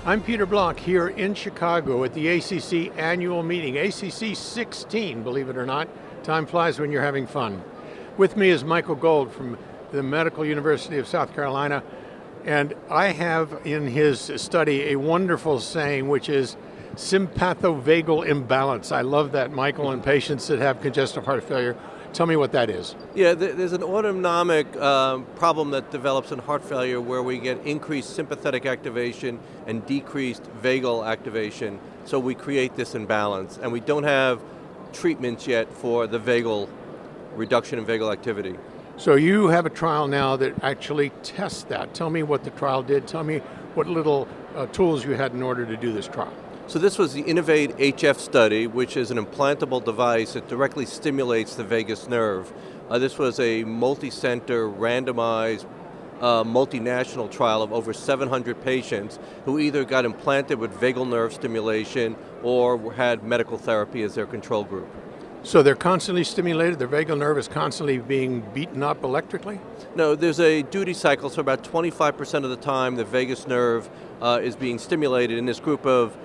I'm Peter Block here in Chicago at the ACC annual meeting, ACC 16, believe it or not. Time flies when you're having fun. With me is Michael Gold from the Medical University of South Carolina, and I have in his study a wonderful saying, which is sympathovagal imbalance. I love that, Michael, in patients that have congestive heart failure. Tell me what that is. Yeah, there's an autonomic problem that develops in heart failure where we get increased sympathetic activation and decreased vagal activation. So we create this imbalance, and we don't have treatments yet for the vagal reduction in vagal activity. So you have a trial now that actually tests that. Tell me what the trial did. Tell me what little tools you had in order to do this trial. So this was the INOVATE-HF study, which is an implantable device that directly stimulates the vagus nerve. This was a multi-center, randomized, multinational trial of over 700 patients who either got implanted with vagal nerve stimulation or had medical therapy as their control group. So they're constantly stimulated, their vagal nerve is constantly being beaten up electrically? No, there's a duty cycle, so about 25% of the time the vagus nerve is being stimulated in this group of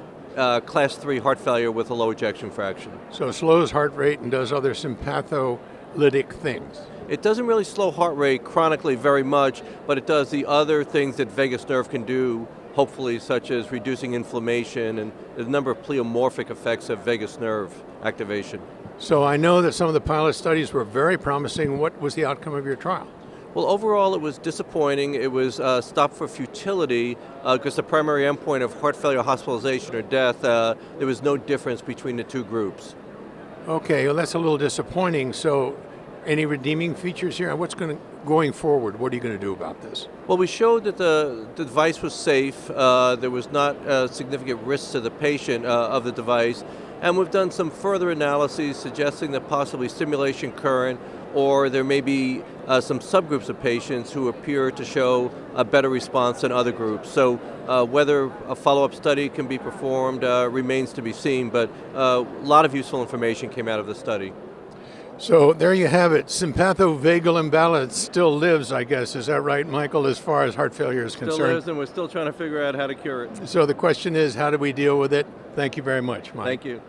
class 3 heart failure with a low ejection fraction. So it slows heart rate and does other sympatholytic things? It doesn't really slow heart rate chronically very much, but it does the other things that vagus nerve can do, hopefully, such as reducing inflammation and a number of pleomorphic effects of vagus nerve activation. So I know that some of the pilot studies were very promising. What was the outcome of your trial? Well, overall it was disappointing. It was stopped for futility because the primary endpoint of heart failure hospitalization or death, there was no difference between the two groups. Okay, well that's a little disappointing. So any redeeming features here? What's going forward, what are you going to do about this? Well, we showed that the device was safe. There was not significant risk to the patient of the device. And we've done some further analyses suggesting that possibly stimulation current, or there may be some subgroups of patients who appear to show a better response than other groups. So whether a follow-up study can be performed remains to be seen, but a lot of useful information came out of the study. So there you have it. Sympathovagal imbalance still lives, I guess. Is that right, Michael, as far as heart failure is concerned? Still lives, and we're still trying to figure out how to cure it. So the question is, how do we deal with it? Thank you very much, Mike. Thank you.